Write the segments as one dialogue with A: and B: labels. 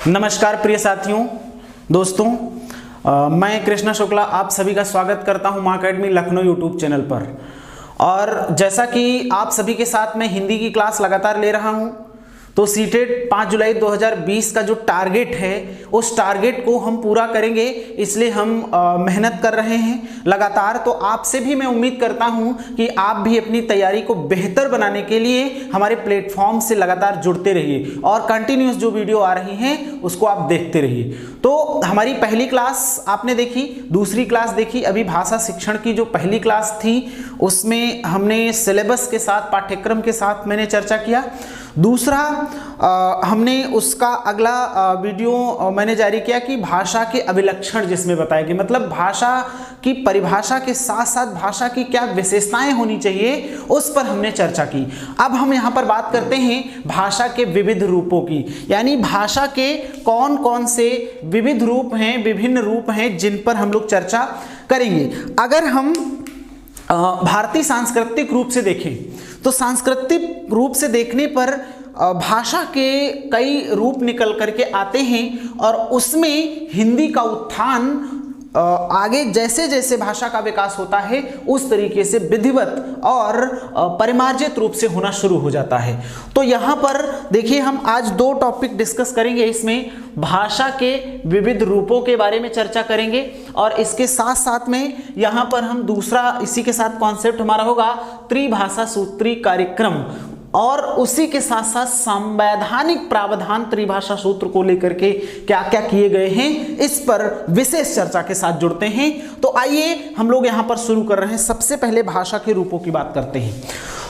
A: नमस्कार प्रिय साथियों, दोस्तों, मैं कृष्णा शुक्ला आप सभी का स्वागत करता हूं मां अकेडमी लखनऊ यूट्यूब चैनल पर। और जैसा कि आप सभी के साथ मैं हिंदी की क्लास लगातार ले रहा हूं, तो सीटेट 5 जुलाई 2020 का जो टारगेट है उस टारगेट को हम पूरा करेंगे, इसलिए हम मेहनत कर रहे हैं लगातार। तो आपसे भी मैं उम्मीद करता हूं कि आप भी अपनी तैयारी को बेहतर बनाने के लिए हमारे प्लेटफॉर्म से लगातार जुड़ते रहिए और कंटिन्यूस जो वीडियो आ रही हैं उसको आप देखते रहिए। तो हमारी पहली क्लास आपने देखी, दूसरी क्लास देखी, अभी भाषा शिक्षण की जो पहली क्लास थी उसमें हमने सिलेबस के साथ, पाठ्यक्रम के साथ मैंने चर्चा किया। दूसरा हमने उसका अगला वीडियो मैंने जारी किया कि भाषा के अभिलक्षण, जिसमें बताया कि मतलब भाषा की परिभाषा के साथ साथ भाषा की क्या विशेषताएं होनी चाहिए, उस पर हमने चर्चा की। अब हम यहाँ पर बात करते हैं भाषा के विविध रूपों की, यानी भाषा के कौन कौन से विविध रूप हैं, विभिन्न रूप हैं जिन पर हम लोग चर्चा करेंगे। अगर हम भारतीय सांस्कृतिक रूप से देखें तो सांस्कृतिक रूप से देखने पर भाषा के कई रूप निकल करके आते हैं और उसमें हिंदी का उत्थान आगे जैसे जैसे भाषा का विकास होता है उस तरीके से विधिवत और परिमार्जित रूप से होना शुरू हो जाता है। तो यहाँ पर देखिए, हम आज दो टॉपिक डिस्कस करेंगे। इसमें भाषा के विविध रूपों के बारे में चर्चा करेंगे और इसके साथ साथ में यहाँ पर हम दूसरा इसी के साथ कॉन्सेप्ट हमारा होगा त्रिभाषा सूत्री कार्यक्रम, और उसी के साथ साथ संवैधानिक प्रावधान त्रिभाषा सूत्र को लेकर के क्या क्या किए गए हैं इस पर विशेष चर्चा के साथ जुड़ते हैं। तो आइए हम लोग यहां पर शुरू कर रहे हैं। सबसे पहले भाषा के रूपों की बात करते हैं।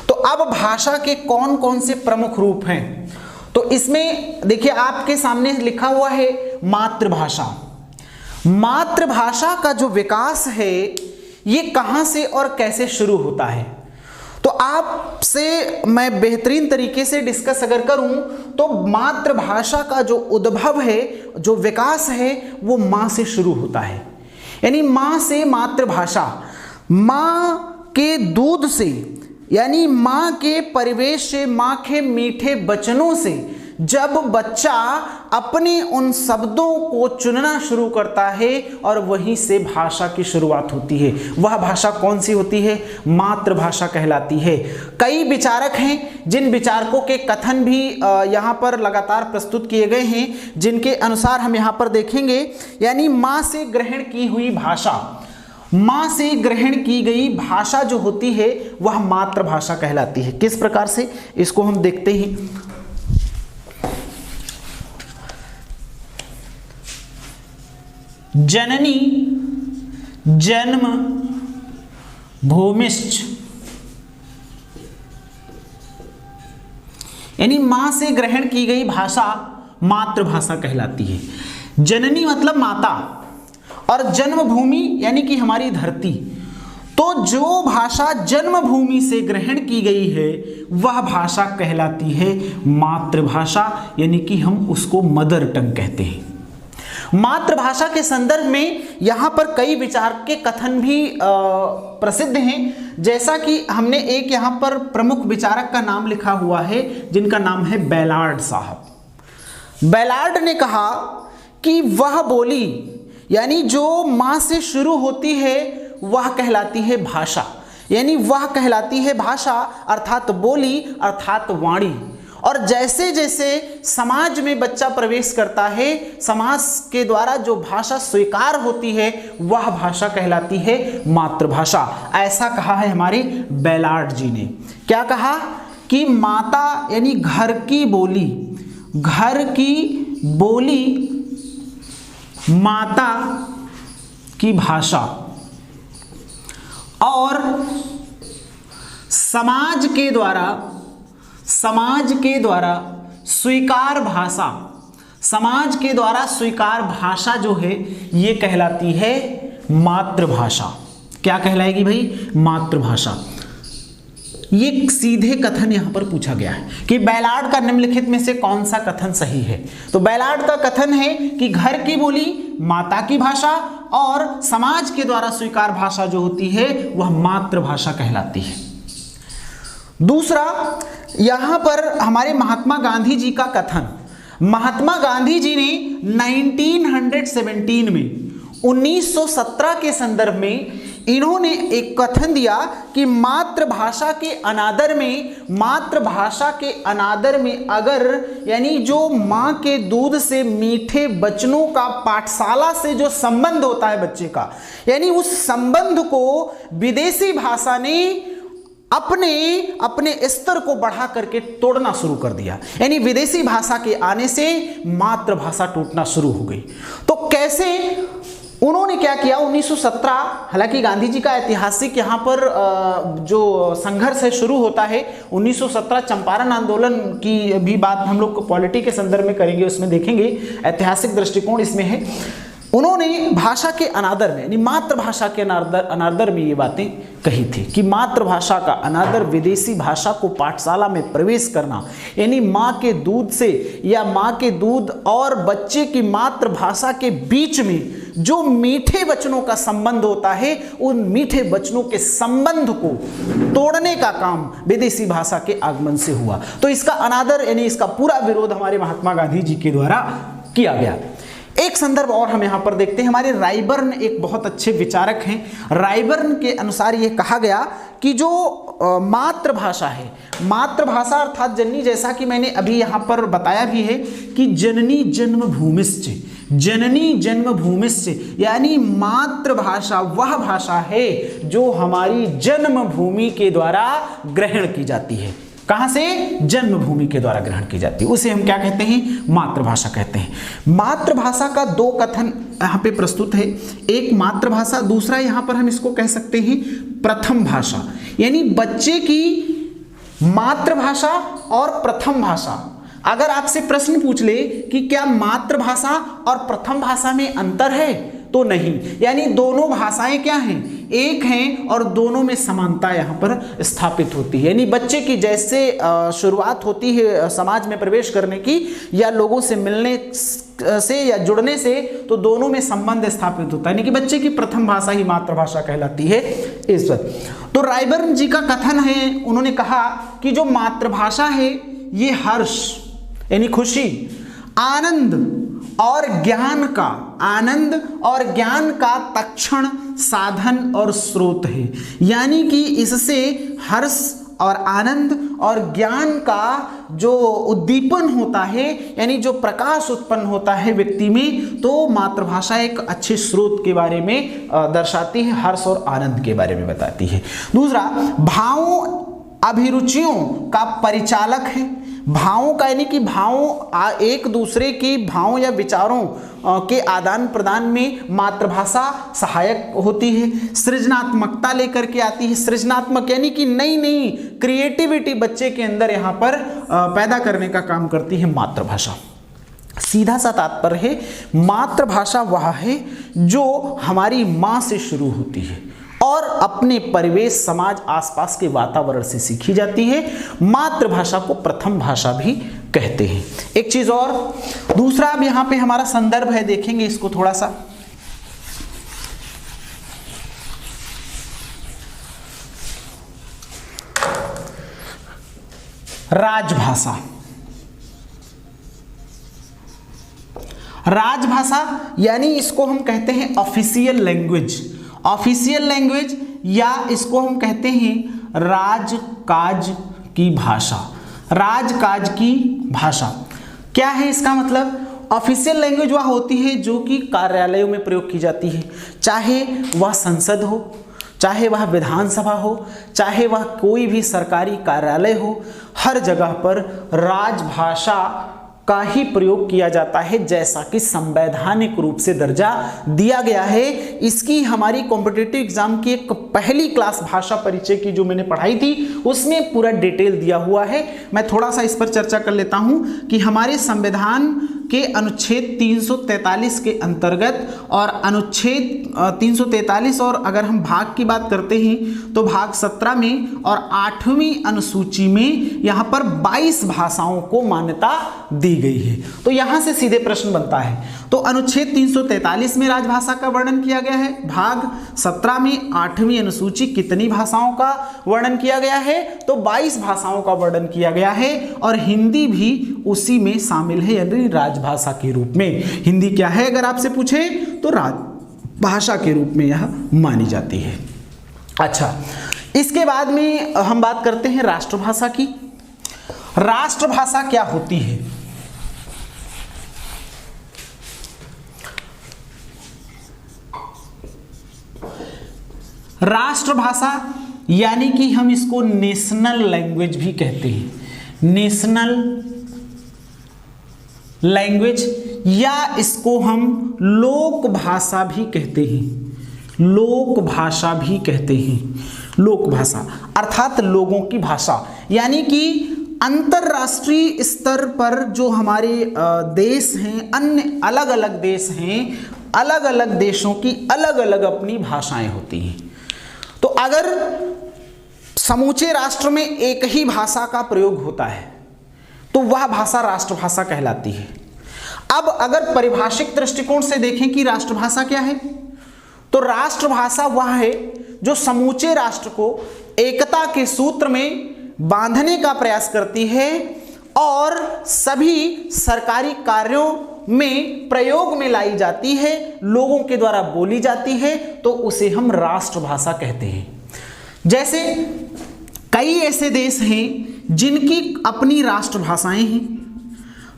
A: तो अब भाषा के कौन कौन से प्रमुख रूप हैं, तो इसमें देखिए आपके सामने लिखा हुआ है मातृभाषा। मातृभाषा का जो विकास है ये कहां से और कैसे शुरू होता है, तो आपसे मैं बेहतरीन तरीके से डिस्कस अगर करूं तो मातृभाषा का जो उद्भव है, जो विकास है, वो मां से शुरू होता है। यानी मां से मातृभाषा, मां के दूध से, यानी मां के परिवेश से, मां के मीठे वचनों से जब बच्चा अपने उन शब्दों को चुनना शुरू करता है और वहीं से भाषा की शुरुआत होती है। वह भाषा कौन सी होती है? मातृभाषा कहलाती है। कई विचारक हैं जिन विचारकों के कथन भी यहाँ पर लगातार प्रस्तुत किए गए हैं, जिनके अनुसार हम यहाँ पर देखेंगे, यानी माँ से ग्रहण की हुई भाषा, माँ से ग्रहण की गई भाषा जो होती है वह मातृभाषा कहलाती है। किस प्रकार से, इसको हम देखते हैं। जननी जन्म भूमिश्च, यानी मां से ग्रहण की गई भाषा मातृभाषा कहलाती है। जननी मतलब माता और जन्मभूमि यानी कि हमारी धरती। तो जो भाषा जन्मभूमि से ग्रहण की गई है वह भाषा कहलाती है मातृभाषा, यानी कि हम उसको मदर टंग कहते हैं। मातृभाषा के संदर्भ में यहाँ पर कई विचार के कथन भी प्रसिद्ध हैं, जैसा कि हमने एक यहाँ पर प्रमुख विचारक का नाम लिखा हुआ है जिनका नाम है बेलार्ड साहब। बेलार्ड ने कहा कि वह बोली, यानी जो माँ से शुरू होती है वह कहलाती है भाषा, यानी वह कहलाती है भाषा अर्थात बोली अर्थात वाणी। और जैसे जैसे समाज में बच्चा प्रवेश करता है, समाज के द्वारा जो भाषा स्वीकार होती है वह भाषा कहलाती है मातृभाषा। ऐसा कहा है हमारे बेलार्ड जी ने। क्या कहा कि माता यानी घर की बोली, घर की बोली माता की भाषा, और समाज के द्वारा स्वीकार भाषा, समाज के द्वारा स्वीकार भाषा जो है ये कहलाती है मातृभाषा। क्या कहलाएगी भाई? मातृभाषा। ये सीधे कथन यहां पर पूछा गया है कि बेलार्ड का निम्नलिखित में से कौन सा कथन सही है। तो बेलार्ड का कथन है कि घर की बोली माता की भाषा और समाज के द्वारा स्वीकार भाषा जो होती है वह मातृभाषा कहलाती है। दूसरा, यहां पर हमारे महात्मा गांधी जी का कथन, महात्मा गांधी जी ने 1917 में 1917 के संदर्भ में इन्होंने एक कथन दिया कि मातृभाषा के अनादर में अगर यानी जो माँ के दूध से मीठे बचनों का पाठशाला से जो संबंध होता है बच्चे का, यानी उस संबंध को विदेशी भाषा ने अपने स्तर को बढ़ा करके तोड़ना शुरू कर दिया। यानी विदेशी भाषा के आने से मातृभाषा टूटना शुरू हो गई। तो कैसे उन्होंने क्या किया, 1917, हालांकि गांधी जी का ऐतिहासिक यहाँ पर जो संघर्ष है शुरू होता है 1917 चंपारण आंदोलन की भी बात हम लोग पॉलिटी के संदर्भ में करेंगे, उसमें देखेंगे ऐतिहासिक दृष्टिकोण इसमें है। उन्होंने भाषा के अनादर में यानी मातृभाषा के अनादर में ये बातें कही थी कि मातृभाषा का अनादर, विदेशी भाषा को पाठशाला में प्रवेश करना, यानी माँ के दूध से या माँ के दूध और बच्चे की मातृभाषा के बीच में जो मीठे वचनों का संबंध होता है, उन मीठे वचनों के संबंध को तोड़ने का काम विदेशी भाषा के आगमन से हुआ। तो इसका अनादर यानी इसका पूरा विरोध हमारे महात्मा गांधी जी के द्वारा किया गया। एक संदर्भ और हम यहाँ पर देखते हैं, हमारे रायबर्न एक बहुत अच्छे विचारक हैं। रायबर्न के अनुसार ये कहा गया कि जो मातृभाषा है, मातृभाषा अर्थात जननी, जैसा कि मैंने अभी यहाँ पर बताया भी है कि जननी जन्मभूमिश्च, जननी जन्मभूमिश्च, यानी मातृभाषा वह भाषा है जो हमारी जन्मभूमि के द्वारा ग्रहण की जाती है। कहां से? जन्मभूमि के द्वारा ग्रहण की जाती है, उसे हम क्या कहते हैं? मातृभाषा कहते हैं। मातृभाषा का दो कथन यहाँ पे प्रस्तुत है, एक मातृभाषा, दूसरा यहाँ पर हम इसको कह सकते हैं प्रथम भाषा। यानी बच्चे की मातृभाषा और प्रथम भाषा, अगर आपसे प्रश्न पूछ ले कि क्या मातृभाषा और प्रथम भाषा में अंतर है, तो नहीं, यानी दोनों भाषाएं क्या हैं? एक हैं और दोनों में समानता यहाँ पर स्थापित होती है। यानी बच्चे की जैसे शुरुआत होती है समाज में प्रवेश करने की या लोगों से मिलने से या जुड़ने से, तो दोनों में संबंध स्थापित होता है, यानी कि बच्चे की प्रथम भाषा ही मातृभाषा कहलाती है इस वक्त। तो रायबर्न जी का कथन है, उन्होंने कहा कि जो मातृभाषा है ये हर्ष यानी खुशी, आनंद और ज्ञान का तक्षण, साधन और स्रोत है। यानी कि इससे हर्ष और आनंद और ज्ञान का जो उद्दीपन होता है, यानी जो प्रकाश उत्पन्न होता है व्यक्ति में, तो मातृभाषा एक अच्छे स्रोत के बारे में दर्शाती है, हर्ष और आनंद के बारे में बताती है। दूसरा, भावों अभिरुचियों का परिचालक है। भावों का यानी कि भाव एक दूसरे के भावों या विचारों के आदान प्रदान में मातृभाषा सहायक होती है। सृजनात्मकता लेकर के आती है, सृजनात्मक यानी कि नई नई क्रिएटिविटी बच्चे के अंदर यहाँ पर पैदा करने का काम करती है मातृभाषा। सीधा सा तात्पर्य है, मातृभाषा वह है जो हमारी माँ से शुरू होती है और अपने परिवेश, समाज, आसपास के वातावरण से सीखी जाती है। मातृभाषा को प्रथम भाषा भी कहते हैं। एक चीज और, दूसरा अब यहां पे हमारा संदर्भ है, देखेंगे इसको थोड़ा सा। राजभाषा। राजभाषा यानी इसको हम कहते हैं ऑफिशियल लैंग्वेज, ऑफिशियल लैंग्वेज, या इसको हम कहते हैं राजकाज की भाषा। राजकाज की भाषा क्या है इसका मतलब? ऑफिशियल लैंग्वेज वह होती है जो कि कार्यालयों में प्रयोग की जाती है, चाहे वह संसद हो, चाहे वह विधानसभा हो, चाहे वह कोई भी सरकारी कार्यालय हो, हर जगह पर राजभाषा का ही प्रयोग किया जाता है, जैसा कि संवैधानिक रूप से दर्जा दिया गया है। इसकी हमारी कॉम्पिटिटिव एग्जाम की एक पहली क्लास भाषा परिचय की जो मैंने पढ़ाई थी, उसमें पूरा डिटेल दिया हुआ है। मैं थोड़ा सा इस पर चर्चा कर लेता हूं कि हमारे संविधान के अनुच्छेद 343 के अंतर्गत और अनुच्छेद 343 और अगर हम भाग की बात करते हैं तो भाग 17 में और 8वीं अनुसूची में यहाँ पर 22 भाषाओं को मान्यता दी गई है। तो यहाँ से सीधे प्रश्न बनता है, तो अनुच्छेद 343 में राजभाषा का वर्णन किया गया है, भाग 17 में 8वीं अनुसूची कितनी भाषाओं का वर्णन किया गया है, तो 22 भाषाओं का वर्णन किया गया है और हिंदी भी उसी में शामिल है, यानी राजभाषा के रूप में। हिंदी क्या है अगर आपसे पूछे तो राजभाषा के रूप में यह मानी जाती है। अच्छा, इसके बाद में हम बात करते हैं राष्ट्रभाषा की। राष्ट्रभाषा क्या होती है? राष्ट्रभाषा यानी कि हम इसको नेशनल लैंग्वेज भी कहते हैं, नेशनल लैंग्वेज, या इसको हम लोक भाषा भी कहते हैं, लोक भाषा भी कहते हैं। लोक भाषा अर्थात लोगों की भाषा, यानी कि अंतरराष्ट्रीय स्तर पर जो हमारे देश हैं, अन्य अलग अलग देश हैं, अलग अलग देशों की अलग अलग अपनी भाषाएं होती हैं। तो अगर समूचे राष्ट्र में एक ही भाषा का प्रयोग होता है तो वह भाषा राष्ट्रभाषा कहलाती है। अब अगर पारिभाषिक दृष्टिकोण से देखें कि राष्ट्रभाषा क्या है, तो राष्ट्रभाषा वह है जो समूचे राष्ट्र को एकता के सूत्र में बांधने का प्रयास करती है और सभी सरकारी कार्यों में प्रयोग में लाई जाती है, लोगों के द्वारा बोली जाती है, तो उसे हम राष्ट्रभाषा कहते हैं। जैसे कई ऐसे देश हैं जिनकी अपनी राष्ट्रभाषाएं हैं।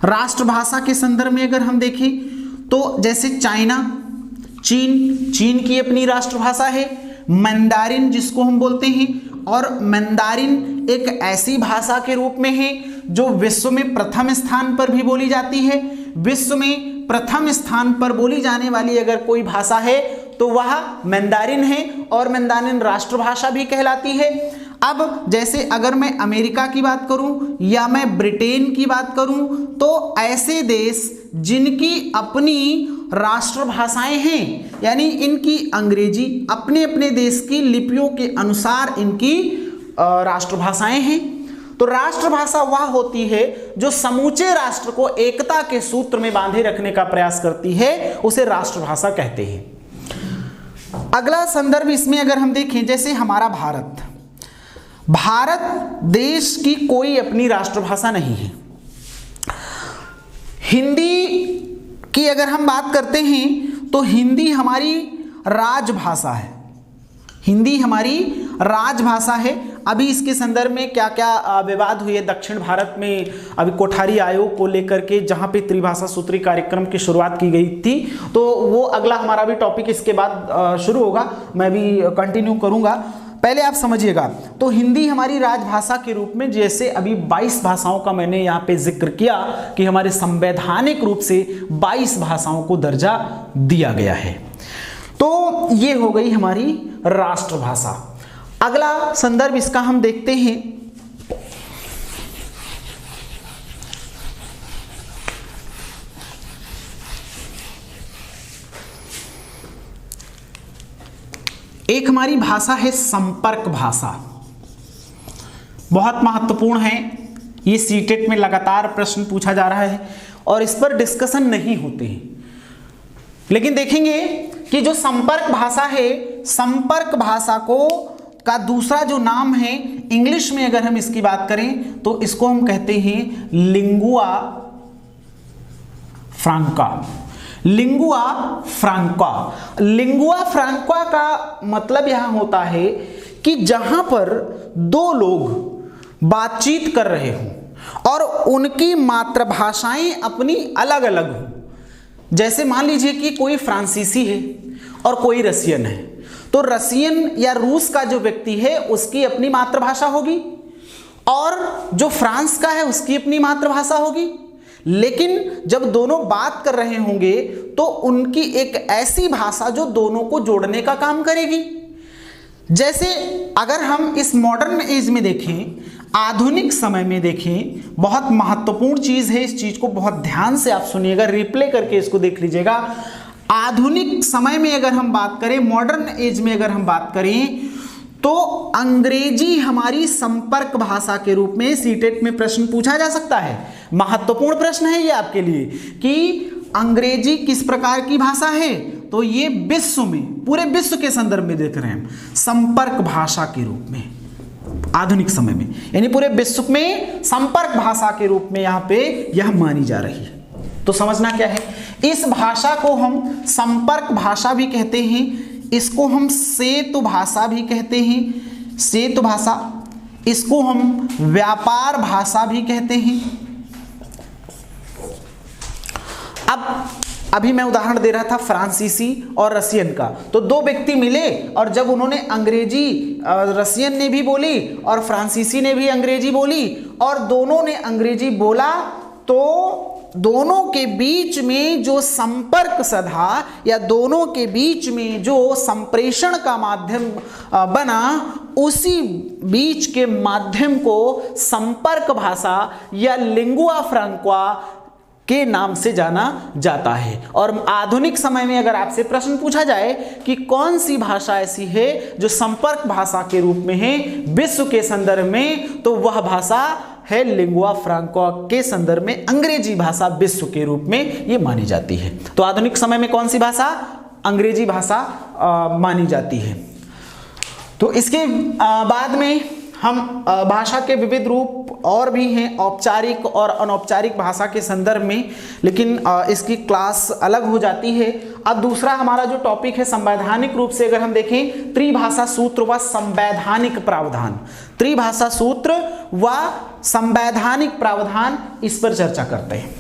A: राष्ट्रभाषा के संदर्भ में अगर हम देखें तो जैसे चाइना, चीन की अपनी राष्ट्रभाषा है, मंदारिन जिसको हम बोलते हैं, और मंदारिन एक ऐसी भाषा के रूप में है जो विश्व में प्रथम स्थान पर भी बोली जाती है। विश्व में प्रथम स्थान पर बोली जाने वाली अगर कोई भाषा है तो वह मंदारिन है और मंदारिन राष्ट्रभाषा भी कहलाती है। अब जैसे अगर मैं अमेरिका की बात करूं या मैं ब्रिटेन की बात करूं तो ऐसे देश जिनकी अपनी राष्ट्रभाषाएं हैं, यानी इनकी अंग्रेजी अपने अपने देश की लिपियों के अनुसार इनकी राष्ट्रभाषाएं हैं। तो राष्ट्रभाषा वह होती है जो समूचे राष्ट्र को एकता के सूत्र में बांधे रखने का प्रयास करती है, उसे राष्ट्रभाषा कहते हैं। अगला संदर्भ इसमें अगर हम देखें, जैसे हमारा भारत देश की कोई अपनी राष्ट्रभाषा नहीं है। हिंदी की अगर हम बात करते हैं तो हिंदी हमारी राजभाषा है, हिंदी हमारी राजभाषा है। अभी इसके संदर्भ में क्या क्या विवाद हुए दक्षिण भारत में, अभी कोठारी आयोग को लेकर के जहां पे त्रिभाषा सूत्री कार्यक्रम की शुरुआत की गई थी, तो वो अगला हमारा भी टॉपिक इसके बाद शुरू होगा, मैं भी कंटिन्यू करूंगा। पहले आप समझिएगा, तो हिंदी हमारी राजभाषा के रूप में, जैसे अभी 22 भाषाओं का मैंने यहाँ पे जिक्र किया कि हमारे संवैधानिक रूप से 22 भाषाओं को दर्जा दिया गया है। तो ये हो गई हमारी राष्ट्रभाषा। अगला संदर्भ इसका हम देखते हैं, एक हमारी भाषा है संपर्क भाषा, बहुत महत्वपूर्ण है। ये सीटेट में लगातार प्रश्न पूछा जा रहा है और इस पर डिस्कशन नहीं होते हैं, लेकिन देखेंगे कि जो संपर्क भाषा है, संपर्क भाषा को का दूसरा जो नाम है इंग्लिश में अगर हम इसकी बात करें तो इसको हम कहते हैं lingua Franca. Lingua Franca, lingua Franca का मतलब यहां होता है कि जहां पर दो लोग बातचीत कर रहे हों और उनकी मातृभाषाएं अपनी अलग अलग हों। जैसे मान लीजिए कि कोई फ्रांसीसी है और कोई रसियन है, तो रसियन या रूस का जो व्यक्ति है उसकी अपनी मातृभाषा होगी और जो फ्रांस का है उसकी अपनी मातृभाषा होगी। लेकिन जब दोनों बात कर रहे होंगे तो उनकी एक ऐसी भाषा जो दोनों को जोड़ने का काम करेगी। जैसे अगर हम इस मॉडर्न एज में देखें, आधुनिक समय में देखें, बहुत महत्वपूर्ण चीज है, इस चीज को बहुत ध्यान से आप सुनिएगा, रिप्ले करके इसको देख लीजिएगा। आधुनिक समय में अगर हम बात करें, मॉडर्न एज में अगर हम बात करें, तो अंग्रेजी हमारी संपर्क भाषा के रूप में सीटेट में प्रश्न पूछा जा सकता है। महत्वपूर्ण प्रश्न है ये आपके लिए कि अंग्रेजी किस प्रकार की भाषा है, तो ये विश्व में, पूरे विश्व के संदर्भ में देख रहे हैं, संपर्क भाषा के रूप में आधुनिक समय में, यानी पूरे विश्व में संपर्क भाषा के रूप में यहां पे यह मानी जा रही है। तो समझना क्या है, इस भाषा को हम संपर्क भाषा भी कहते हैं, इसको हम सेतु भाषा भी कहते हैं, सेतु भाषा, इसको हम व्यापार भाषा भी कहते हैं। अब अभी मैं उदाहरण दे रहा था फ्रांसीसी और रसियन का, तो दो व्यक्ति मिले और जब उन्होंने अंग्रेजी, रसियन ने भी बोली और फ्रांसीसी ने भी अंग्रेजी बोली और दोनों ने अंग्रेजी बोला, तो दोनों के बीच में जो संपर्क सधा या दोनों के बीच में जो संप्रेषण का माध्यम बना, उसी बीच के माध्यम को संपर्क भाषा या लिंगुआ फ्रैंका के नाम से जाना जाता है। और आधुनिक समय में अगर आपसे प्रश्न पूछा जाए कि कौन सी भाषा ऐसी है जो संपर्क भाषा के रूप में है विश्व के संदर्भ में, तो वह भाषा है लिंगुआ फ्रैंका के संदर्भ में अंग्रेजी भाषा विश्व के रूप में ये मानी जाती है। तो आधुनिक समय में कौन सी भाषा, अंग्रेजी भाषा मानी जाती है। तो इसके बाद में हम भाषा के विविध रूप और भी हैं, औपचारिक और अनौपचारिक भाषा के संदर्भ में, लेकिन इसकी क्लास अलग हो जाती है। अब दूसरा हमारा जो टॉपिक है संवैधानिक रूप से अगर हम देखें, त्रिभाषा सूत्र व संवैधानिक प्रावधान, त्रिभाषा सूत्र व संवैधानिक प्रावधान, इस पर चर्चा करते हैं।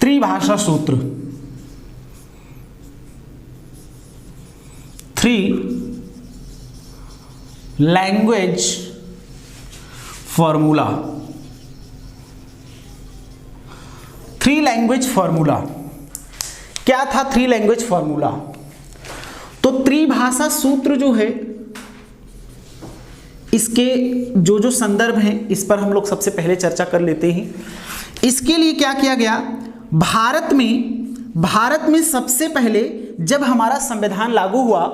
A: त्रिभाषा सूत्र, three language formula, three language formula. क्या था थ्री लैंग्वेज फॉर्मूला? तो त्रिभाषा सूत्र जो है, इसके जो संदर्भ हैं इस पर हम लोग सबसे पहले चर्चा कर लेते हैं। इसके लिए क्या किया गया, भारत में सबसे पहले जब हमारा संविधान लागू हुआ,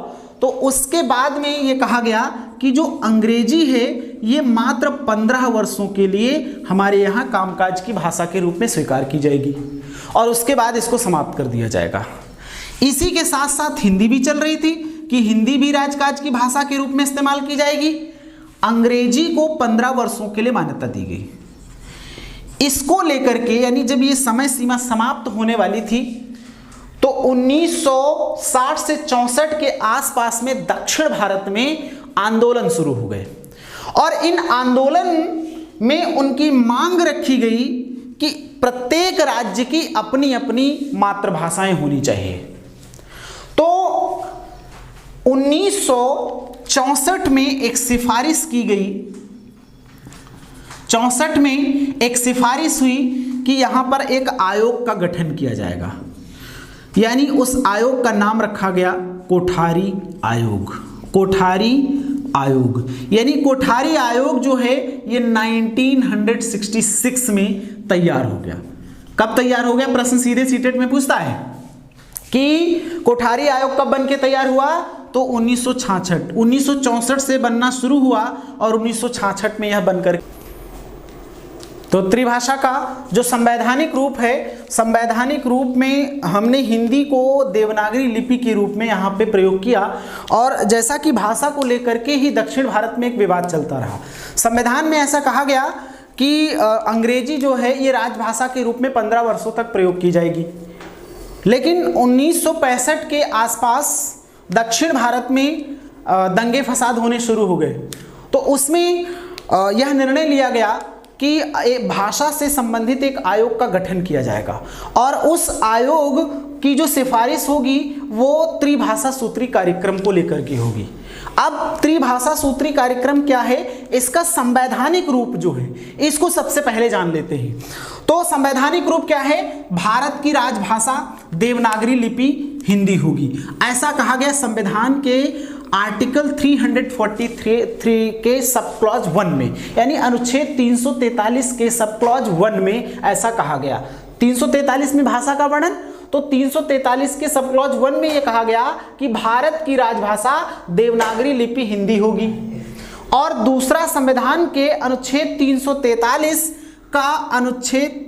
A: तो उसके बाद में ये कहा गया कि जो अंग्रेजी है ये मात्र 15 वर्षों के लिए हमारे यहाँ कामकाज की भाषा के रूप में स्वीकार की जाएगी और उसके बाद इसको समाप्त कर दिया जाएगा। इसी के साथ साथ हिंदी भी चल रही थी कि हिंदी भी राजकाज की भाषा के रूप में इस्तेमाल की जाएगी। अंग्रेजी को 15 वर्षों के लिए मान्यता दी गई। इसको लेकर के, यानी जब ये समय सीमा समाप्त होने वाली थी, तो 1960 से 64 के आसपास में दक्षिण भारत में आंदोलन शुरू हो गए और इन आंदोलन में उनकी मांग रखी गई कि प्रत्येक राज्य की अपनी अपनी मातृभाषाएं होनी चाहिए। तो 1964 में एक सिफारिश की गई, 64 में एक सिफारिश हुई कि यहां पर एक आयोग का गठन किया जाएगा, यानी उस आयोग का नाम रखा गया कोठारी आयोग। कोठारी आयोग, यानी कोठारी आयोग जो है ये 1966 में तैयार हो गया। कब तैयार हो गया? प्रश्न सीधे सीटेट में पूछता है कि कोठारी आयोग कब बन के तैयार हुआ? तो 1966, 1964 से बनना शुरू हुआ और 1966 में यह बनकर। तो त्रिभाषा का जो संवैधानिक रूप है, संवैधानिक रूप में हमने हिंदी को देवनागरी लिपि के रूप में यहाँ पे प्रयोग किया और जैसा कि भाषा को लेकर के ही दक्षिण भारत में एक विवाद चलता रहा। संविधान में ऐसा कहा गया कि अंग्रेजी जो है ये राजभाषा के रूप में 15 वर्षों तक प्रयोग की जाएगी, लेकिन 1965 के आसपास दक्षिण भारत में दंगे फसाद होने शुरू हो गए। तो उसमें यह निर्णय लिया गया कि भाषा से संबंधित एक आयोग का गठन किया जाएगा और उस आयोग की जो सिफारिश होगी वो त्रिभाषा सूत्री कार्यक्रम को लेकर के होगी। अब त्रिभाषा सूत्री कार्यक्रम क्या है, इसका संवैधानिक रूप जो है इसको सबसे पहले जान लेते हैं। तो संवैधानिक रूप क्या है, भारत की राजभाषा देवनागरी लिपि हिंदी होगी, ऐसा कहा गया संविधान के आर्टिकल 343 के सब क्लॉज 1 में, यानी अनुच्छेद 343 के सब क्लॉज 1 में ऐसा कहा गया। 343 में भाषा का वर्णन, तो 343 के सब क्लॉज 1 में यह कहा गया कि भारत की राजभाषा देवनागरी लिपि हिंदी होगी। और दूसरा संविधान के अनुच्छेद 343 का अनुच्छेद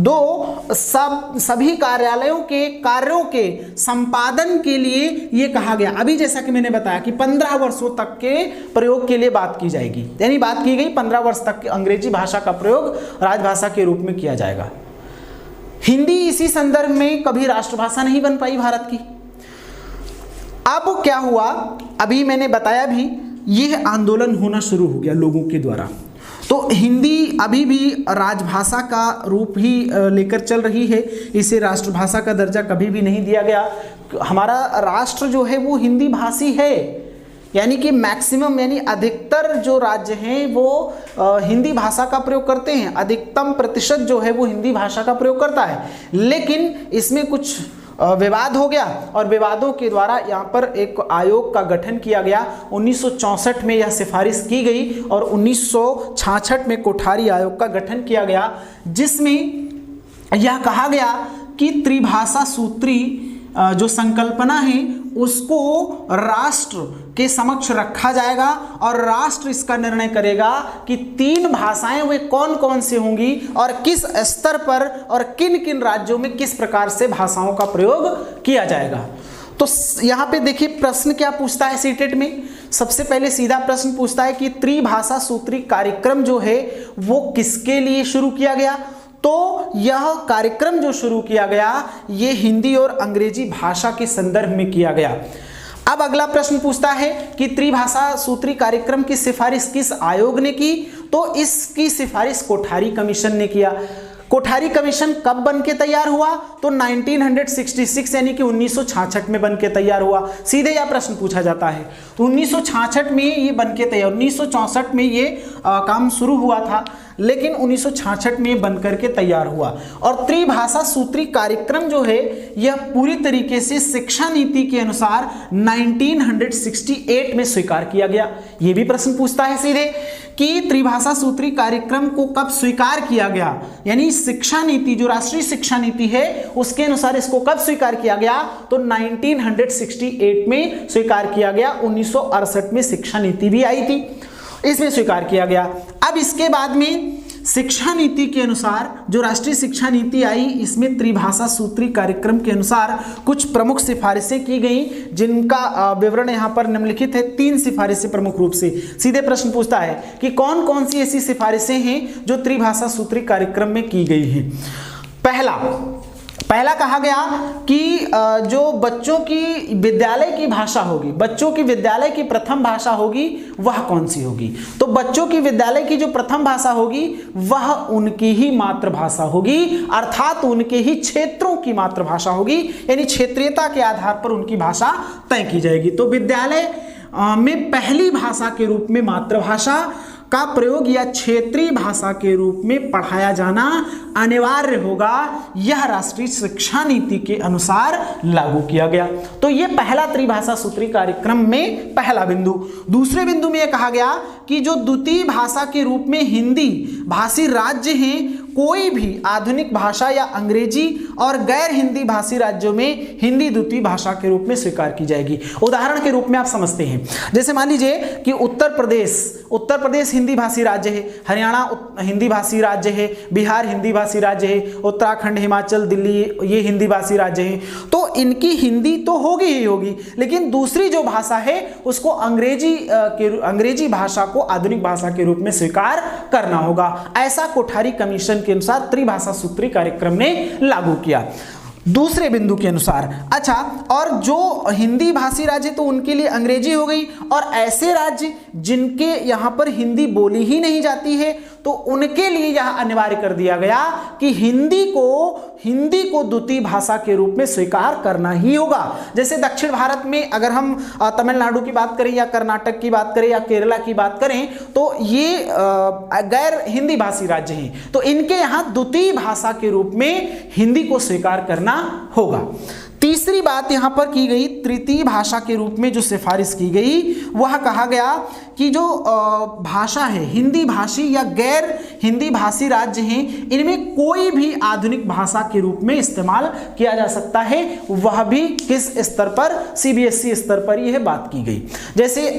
A: 2 सभी कार्यालयों के कार्यों के संपादन के लिए यह कहा गया। अभी जैसा कि मैंने बताया कि 15 वर्षों तक के प्रयोग के लिए बात की जाएगी, यानी बात की गई 15 वर्ष तक अंग्रेजी भाषा का प्रयोग राजभाषा के रूप में किया जाएगा। हिंदी इसी संदर्भ में कभी राष्ट्रभाषा नहीं बन पाई भारत की। अब क्या हुआ, अभी मैंने बताया भी, यह आंदोलन होना शुरू हो गया लोगों के द्वारा। तो हिंदी अभी भी राजभाषा का रूप ही लेकर चल रही है, इसे राष्ट्रभाषा का दर्जा कभी भी नहीं दिया गया। हमारा राष्ट्र जो है वो हिंदी भाषी है, यानी कि मैक्सिमम यानी अधिकतर जो राज्य हैं वो हिंदी भाषा का प्रयोग करते हैं, अधिकतम प्रतिशत जो है वो हिंदी भाषा का प्रयोग करता है। लेकिन इसमें कुछ विवाद हो गया और विवादों के द्वारा यहाँ पर एक आयोग का गठन किया गया। 1964 में यह सिफारिश की गई और 1966 में कोठारी आयोग का गठन किया गया, जिसमें यह कहा गया कि त्रिभाषा सूत्री जो संकल्पना है उसको राष्ट्र के समक्ष रखा जाएगा और राष्ट्र इसका निर्णय करेगा कि 3 भाषाएं वे कौन कौन सी होंगी और किस स्तर पर और किन किन राज्यों में किस प्रकार से भाषाओं का प्रयोग किया जाएगा। तो यहाँ पे देखिए प्रश्न क्या पूछता है सीटेट में। सबसे पहले सीधा प्रश्न पूछता है कि त्रिभाषा सूत्री कार्यक्रम जो है वो किसके लिए शुरू किया गया। तो यह कार्यक्रम जो शुरू किया गया ये हिंदी और अंग्रेजी भाषा के संदर्भ में किया गया। अब अगला प्रश्न पूछता है कि त्रिभाषा सूत्री कार्यक्रम की सिफारिश किस आयोग ने की। तो इसकी सिफारिश कोठारी कमीशन ने किया। कोठारी कमीशन कब बन के तैयार हुआ, तो 1966 यानी कि 1966 में बन के तैयार हुआ। सीधे यह प्रश्न पूछा जाता है। तो 1966 में ये बन के तैयार, 1964 में ये काम शुरू हुआ था, लेकिन 1966 में बन करके तैयार हुआ। और त्रिभाषा सूत्री कार्यक्रम जो है यह पूरी तरीके से शिक्षा नीति के अनुसार 1968 में स्वीकार किया गया। यह भी प्रश्न पूछता है सीधे कि त्रिभाषा सूत्री कार्यक्रम को कब स्वीकार किया गया, यानी शिक्षा नीति जो राष्ट्रीय शिक्षा नीति है उसके अनुसार इसको कब स्वीकार किया गया। तो 1968 में स्वीकार किया गया। 1968 में शिक्षा नीति भी आई थी, इसमें स्वीकार किया गया। अब इसके बाद में शिक्षा नीति के अनुसार जो राष्ट्रीय शिक्षा नीति आई, इसमें त्रिभाषा सूत्री कार्यक्रम के अनुसार कुछ प्रमुख सिफारिशें की गई, जिनका विवरण यहाँ पर निम्नलिखित है। 3 सिफारिशें प्रमुख रूप से। सीधे प्रश्न पूछता है कि कौन कौन सी ऐसी सिफारिशें हैं जो त्रिभाषा सूत्री कार्यक्रम में की गई हैं। पहला कहा गया कि जो बच्चों की विद्यालय की भाषा होगी, बच्चों की विद्यालय की प्रथम भाषा होगी, वह कौन सी होगी। तो बच्चों की विद्यालय की जो प्रथम भाषा होगी वह उनकी ही मातृभाषा होगी, अर्थात उनके ही क्षेत्रों की मातृभाषा होगी, यानी क्षेत्रीयता के आधार पर उनकी भाषा तय की जाएगी। तो विद्यालय में पहली भाषा के रूप में मातृभाषा का प्रयोग या क्षेत्रीय भाषा के रूप में पढ़ाया जाना अनिवार्य होगा, यह राष्ट्रीय शिक्षा नीति के अनुसार लागू किया गया। तो यह पहला त्रिभाषा सूत्री कार्यक्रम में पहला बिंदु। दूसरे बिंदु में यह कहा गया कि जो द्वितीय भाषा के रूप में हिंदी भाषी राज्य हैं, कोई भी आधुनिक भाषा या अंग्रेजी और गैर हिंदी भाषी राज्यों में हिंदी द्वितीय भाषा के रूप में स्वीकार की जाएगी। उदाहरण के रूप में आप समझते हैं, जैसे मान लीजिए कि उत्तर प्रदेश हिंदी भाषी राज्य है, हरियाणा हिंदी भाषी राज्य है, बिहार हिंदी भाषी राज्य है, उत्तराखंड, हिमाचल, दिल्ली ये हिंदी भाषी राज्य हैं। तो इनकी हिंदी तो होगी ही होगी, लेकिन दूसरी जो भाषा है उसको अंग्रेजी भाषा को आधुनिक भाषा के रूप में स्वीकार करना होगा। ऐसा कोठारी कमीशन के अनुसार त्रिभाषा सूत्री कार्यक्रम ने लागू किया। दूसरे बिंदु के अनुसार। अच्छा, और जो हिंदी भाषी राज्य तो उनके लिए अंग्रेजी हो गई, और ऐसे राज्य जिनके यहाँ पर हिंदी बोली ही नहीं जाती है तो उनके लिए यह अनिवार्य कर दिया गया कि हिंदी को द्वितीय भाषा के रूप में स्वीकार करना ही होगा। जैसे दक्षिण भारत में अगर हम तमिलनाडु की बात करें या कर्नाटक की बात करें या केरला की बात करें तो ये गैर हिंदी भाषी राज्य हैं, तो इनके यहाँ द्वितीय भाषा के रूप में हिंदी को स्वीकार करना होगा। तीसरी बात यहां पर की गई, तृतीय भाषा के रूप में जो सिफारिश की गई वह कहा गया कि जो भाषा है हिंदी भाषी या गैर हिंदी भाषी राज्य हैं, इनमें कोई भी आधुनिक भाषा के रूप में इस्तेमाल किया जा सकता है, वह भी किस स्तर पर, सीबीएसई स्तर पर यह बात की गई। जैसे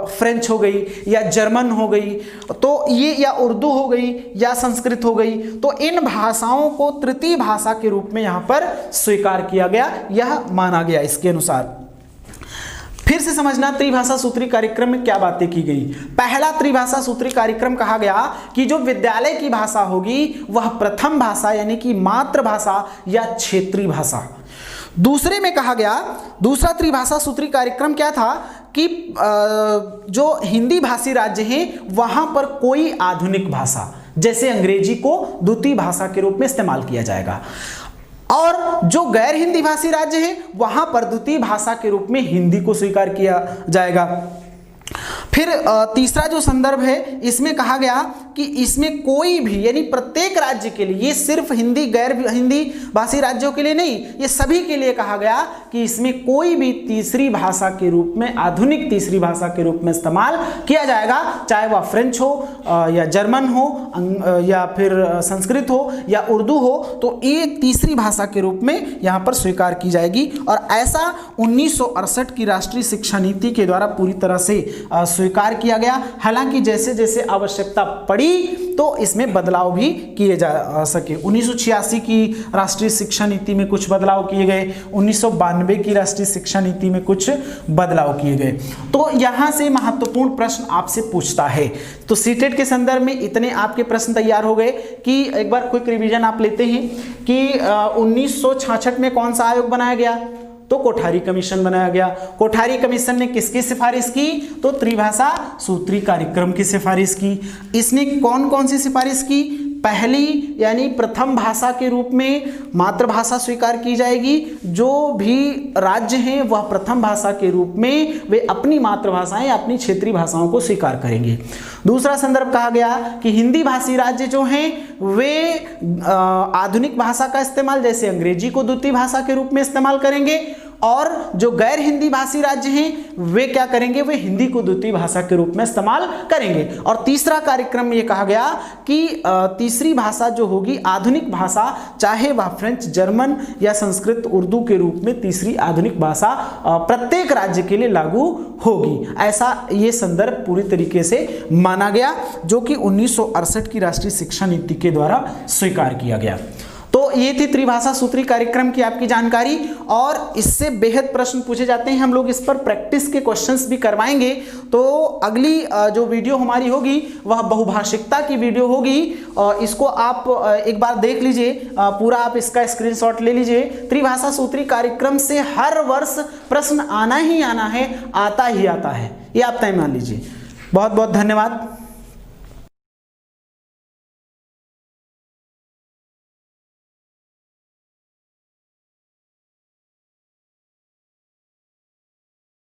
A: फ्रेंच हो गई या जर्मन हो गई, तो ये या उर्दू हो गई या संस्कृत हो गई, तो इन भाषाओं को तृतीय भाषा के रूप में यहां पर स्वीकार किया गया, यह माना गया। इसके अनुसार फिर से समझना त्रिभाषा सूत्री कार्यक्रम में क्या बातें की गई। पहला त्रिभाषा सूत्री कार्यक्रम कहा गया कि जो विद्यालय की भाषा होगी वह प्रथम भाषा यानी कि मातृभाषा या क्षेत्रीय भाषा। दूसरे में कहा गया, दूसरा त्रिभाषा सूत्री कार्यक्रम क्या था कि जो हिंदी भाषी राज्य हैं वहां पर कोई आधुनिक भाषा जैसे अंग्रेजी को द्वितीय भाषा के रूप में इस्तेमाल किया जाएगा, और जो गैर हिंदी भाषी राज्य है वहां पर द्वितीय भाषा के रूप में हिंदी को स्वीकार किया जाएगा। फिर तीसरा जो संदर्भ है इसमें कहा गया कि इसमें कोई भी यानी प्रत्येक राज्य के लिए, ये सिर्फ हिंदी गैर हिंदी भाषी राज्यों के लिए नहीं, ये सभी के लिए कहा गया कि इसमें कोई भी तीसरी भाषा के रूप में, आधुनिक तीसरी भाषा के रूप में इस्तेमाल किया जाएगा, चाहे वह फ्रेंच हो या जर्मन हो या फिर संस्कृत हो या उर्दू हो, तो ये तीसरी भाषा के रूप में यहाँ पर स्वीकार की जाएगी। और ऐसा 1968 की राष्ट्रीय शिक्षा नीति के द्वारा पूरी तरह से स्वीकार किया गया। हालांकि जैसे जैसे आवश्यकता पड़ी तो इसमें बदलाव भी किए जा सके। 1986 की राष्ट्रीय शिक्षा नीति में कुछ बदलाव किए गए, 1992 की राष्ट्रीय शिक्षा नीति में कुछ बदलाव किए गए। तो यहां से महत्वपूर्ण प्रश्न आपसे पूछता है। तो सीटेट के संदर्भ में इतने आपके प्रश्न तैयार हो गए कि एक बार क्विक रिवीजन आप लेते हैं कि 1966 में कौन सा आयोग बनाया गया, तो कोठारी कमीशन बनाया गया। कोठारी कमीशन ने किसकी सिफारिश की, तो त्रिभाषा सूत्री कार्यक्रम की सिफारिश की। इसने कौन कौन सी सिफारिश की, पहली यानी प्रथम भाषा के रूप में मातृभाषा स्वीकार की जाएगी, जो भी राज्य हैं वह प्रथम भाषा के रूप में वे अपनी मातृभाषाएं, अपनी क्षेत्रीय भाषाओं को स्वीकार करेंगे। दूसरा संदर्भ कहा गया कि हिंदी भाषी राज्य जो हैं वे आधुनिक भाषा का इस्तेमाल जैसे अंग्रेजी को द्वितीय भाषा के रूप में इस्तेमाल करेंगे, और जो गैर हिंदी भाषी राज्य हैं वे क्या करेंगे, वे हिंदी को द्वितीय भाषा के रूप में इस्तेमाल करेंगे। और तीसरा कार्यक्रम में ये कहा गया कि तीसरी भाषा जो होगी आधुनिक भाषा, चाहे वह फ्रेंच, जर्मन या संस्कृत, उर्दू के रूप में तीसरी आधुनिक भाषा प्रत्येक राज्य के लिए लागू होगी। ऐसा ये संदर्भ पूरी तरीके से माना गया, जो कि 1968 की राष्ट्रीय शिक्षा नीति के द्वारा स्वीकार किया गया। तो ये थी त्रिभाषा सूत्री कार्यक्रम की आपकी जानकारी, और इससे बेहद प्रश्न पूछे जाते हैं। हम लोग इस पर प्रैक्टिस के क्वेश्चंस भी करवाएंगे। तो अगली जो वीडियो हमारी होगी वह बहुभाषिकता की वीडियो होगी, और इसको आप एक बार देख लीजिए, पूरा आप इसका स्क्रीनशॉट ले लीजिए। त्रिभाषा सूत्री कार्यक्रम से हर वर्ष प्रश्न आना ही आना है, आता ही आता है, ये आप तय मान लीजिए। बहुत बहुत धन्यवाद।